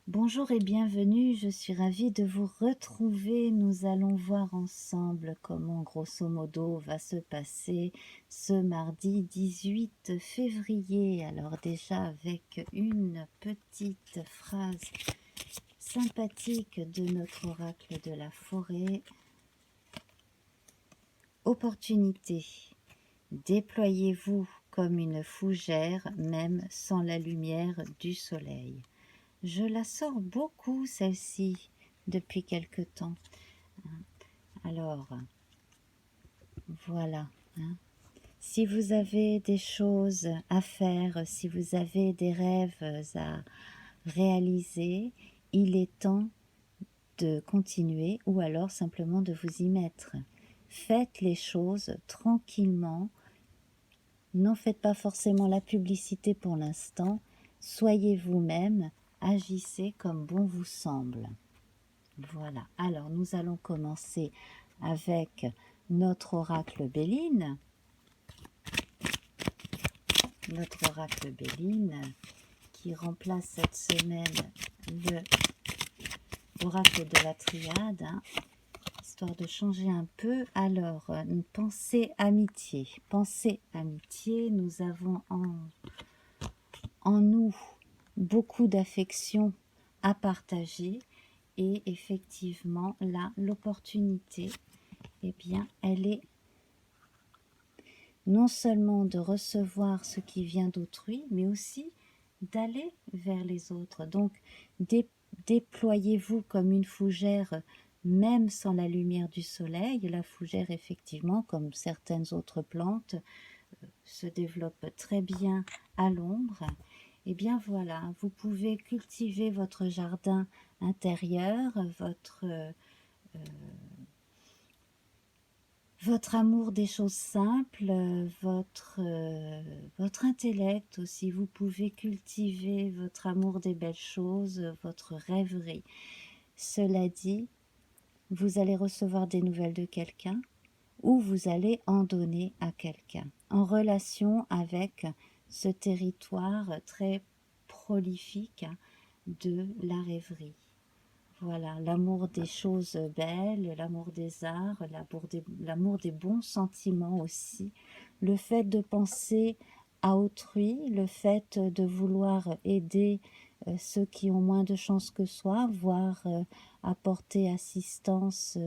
Bonjour et bienvenue, je suis ravie de vous retrouver. Nous allons voir ensemble comment grosso modo va se passer ce mardi 18 février. Alors déjà avec une petite phrase sympathique de notre oracle de la forêt. Opportunité. Déployez-vous comme une fougère même sans la lumière du soleil. Je la sors beaucoup, celle-ci, depuis quelque temps. Alors, voilà. Si vous avez des choses à faire, si vous avez des rêves à réaliser, il est temps de continuer ou alors simplement de vous y mettre. Faites les choses tranquillement. N'en faites pas forcément la publicité pour l'instant. Soyez vous-même, agissez comme bon vous semble. Voilà, alors nous allons commencer avec notre oracle Béline. Notre oracle Béline qui remplace cette semaine le oracle de la triade, histoire de changer un peu. Alors, pensée amitié. Pensée amitié, nous avons en nous beaucoup d'affection à partager. Et effectivement, là, l'opportunité, eh bien, elle est non seulement de recevoir ce qui vient d'autrui, mais aussi d'aller vers les autres. Donc, déployez-vous comme une fougère, même sans la lumière du soleil. La fougère, effectivement, comme certaines autres plantes, se développe très bien à l'ombre. Et bien voilà, vous pouvez cultiver votre jardin intérieur, votre amour des choses simples, votre intellect aussi. Vous pouvez cultiver votre amour des belles choses, votre rêverie. Cela dit, vous allez recevoir des nouvelles de quelqu'un ou vous allez en donner à quelqu'un en relation avec ce territoire très prolifique de la rêverie. Voilà, l'amour des choses belles, l'amour des arts, l'amour des bons sentiments aussi, le fait de penser à autrui, le fait de vouloir aider ceux qui ont moins de chance que soi, voire apporter assistance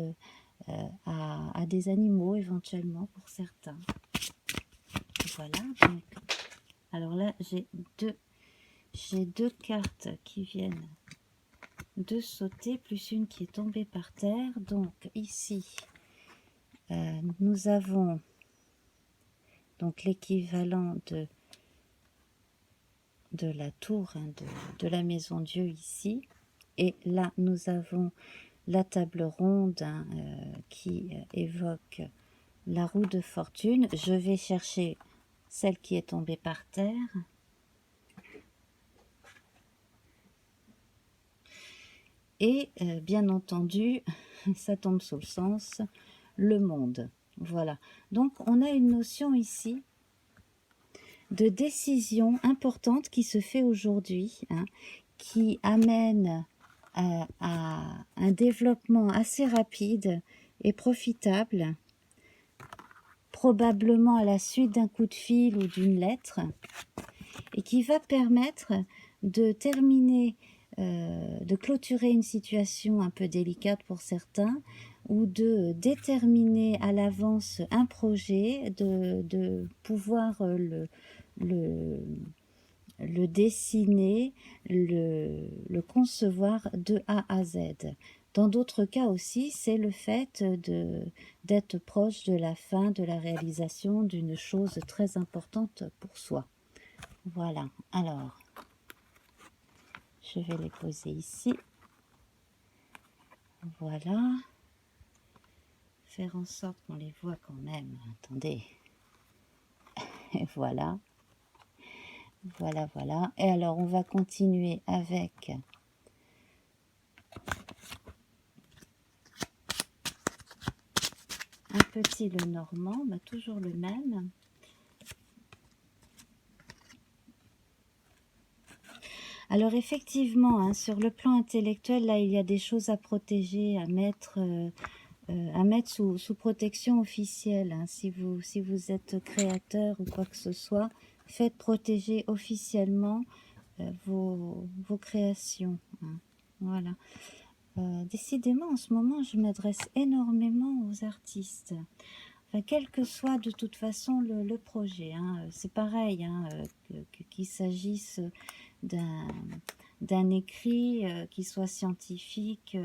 à des animaux éventuellement pour certains. Voilà, donc, alors là j'ai deux cartes qui viennent de sauter, plus une qui est tombée par terre. Donc ici, nous avons donc l'équivalent de la tour, de la maison Dieu ici. Et là, nous avons la table ronde qui évoque la roue de fortune. Je vais chercher celle qui est tombée par terre. Et bien entendu, ça tombe sous le sens, le monde. Voilà. Donc, on a une notion ici de décision importante qui se fait aujourd'hui, qui amène à un développement assez rapide et profitable, probablement à la suite d'un coup de fil ou d'une lettre, et qui va permettre de terminer, de clôturer une situation un peu délicate pour certains, ou de déterminer à l'avance un projet, de pouvoir le dessiner, le concevoir de A à Z. Dans d'autres cas aussi, c'est le fait d'être proche de la fin, de la réalisation d'une chose très importante pour soi. Voilà, alors, je vais les poser ici. Voilà. Faire en sorte qu'on les voit quand même. Attendez. Et voilà. Voilà, voilà. Et alors, on va continuer avec un petit le normand, bah, toujours le même. Alors effectivement, hein, sur le plan intellectuel, là, il y a des choses à protéger, à mettre sous protection officielle. Hein. Si vous êtes créateur ou quoi que ce soit, faites protéger officiellement vos créations. Hein. Voilà. Décidément, en ce moment, je m'adresse énormément aux artistes. Enfin, quel que soit de toute façon le projet. Hein. C'est pareil, hein, qu'il s'agisse d'un écrit, qui soit scientifique,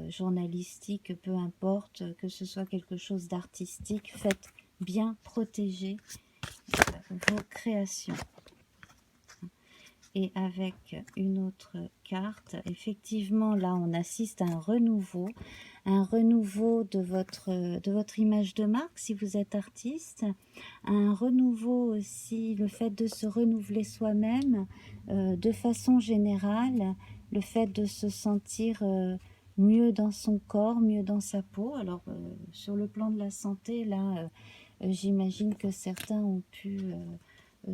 journalistique, peu importe, que ce soit quelque chose d'artistique, faites bien protéger vos créations. Et avec une autre carte, effectivement, là, on assiste à un renouveau de votre image de marque, si vous êtes artiste, un renouveau aussi, le fait de se renouveler soi-même, de façon générale, le fait de se sentir mieux dans son corps, mieux dans sa peau. Alors, sur le plan de la santé, là, j'imagine que certains ont pu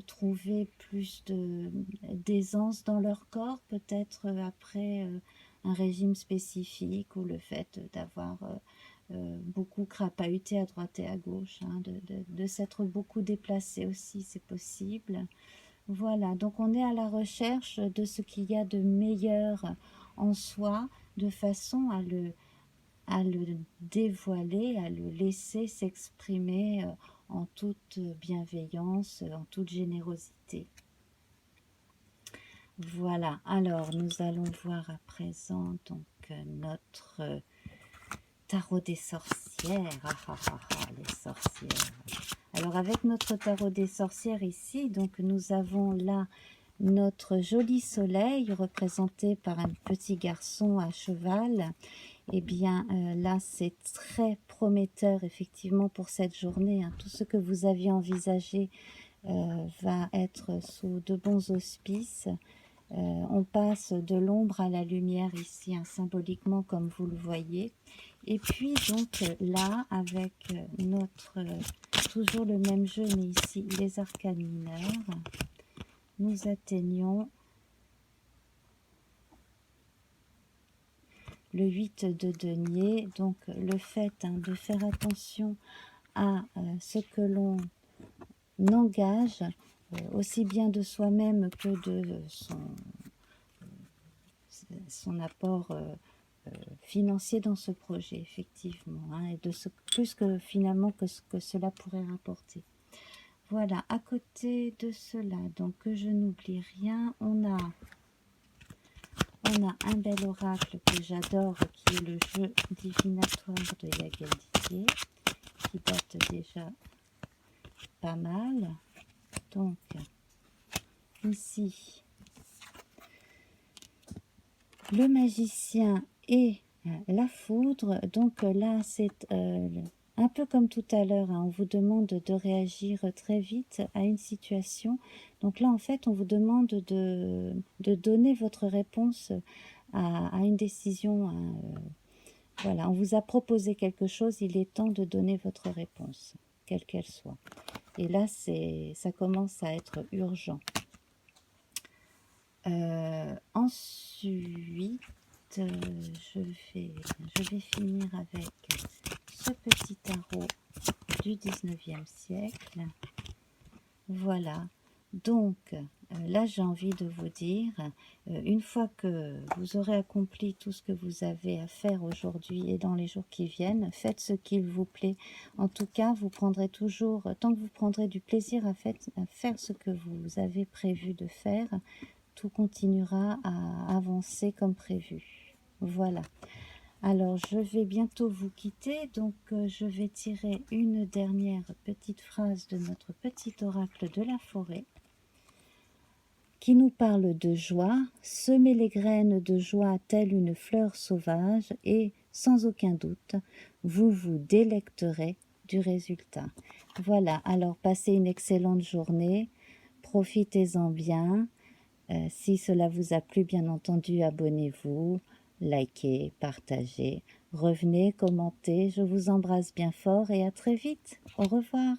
trouver plus d'aisance dans leur corps, peut-être après un régime spécifique ou le fait d'avoir beaucoup crapahuté à droite et à gauche, hein, de s'être beaucoup déplacé aussi, c'est possible. Voilà, donc on est à la recherche de ce qu'il y a de meilleur en soi, de façon à le dévoiler, à le laisser s'exprimer en toute bienveillance, en toute générosité. Voilà, alors nous allons voir à présent donc notre tarot des sorcières. Les sorcières. Alors avec notre tarot des sorcières ici, donc nous avons là notre joli soleil représenté par un petit garçon à cheval. Eh bien là c'est très prometteur effectivement pour cette journée. Hein. Tout ce que vous aviez envisagé va être sous de bons auspices. On passe de l'ombre à la lumière ici, hein, symboliquement comme vous le voyez. Et puis donc là, avec notre, toujours le même jeu, mais ici les arcanes mineurs, nous atteignons le 8 de denier. Donc le fait de faire attention à ce que l'on engage, aussi bien de soi-même que de son apport financier dans ce projet, effectivement, hein, et de ce, plus que finalement que ce que cela pourrait rapporter. Voilà, à côté de cela, donc que je n'oublie rien, on a un bel oracle que j'adore, qui est le jeu divinatoire de Yael Didier, qui date déjà pas mal. Donc, ici, le magicien et la foudre. Donc là, c'est un peu comme tout à l'heure, hein, on vous demande de réagir très vite à une situation. Donc là, en fait, on vous demande de donner votre réponse à une décision. Hein, voilà, on vous a proposé quelque chose, il est temps de donner votre réponse, quelle qu'elle soit. Et là, ça commence à être urgent. Ensuite, je vais finir avec ce petit tarot du 19e siècle. Voilà, donc là j'ai envie de vous dire, une fois que vous aurez accompli tout ce que vous avez à faire aujourd'hui et dans les jours qui viennent, faites ce qu'il vous plaît. En tout cas, vous prendrez toujours, tant que vous prendrez du plaisir à faire ce que vous avez prévu de faire, tout continuera à avancer comme prévu. Voilà. Alors, je vais bientôt vous quitter, donc je vais tirer une dernière petite phrase de notre petit oracle de la forêt qui nous parle de joie. Semez les graines de joie telle une fleur sauvage et, sans aucun doute, vous vous délecterez du résultat. Voilà, alors passez une excellente journée, profitez-en bien. Si cela vous a plu, bien entendu, abonnez-vous, likez, partagez, revenez, commentez. Je vous embrasse bien fort et à très vite. Au revoir.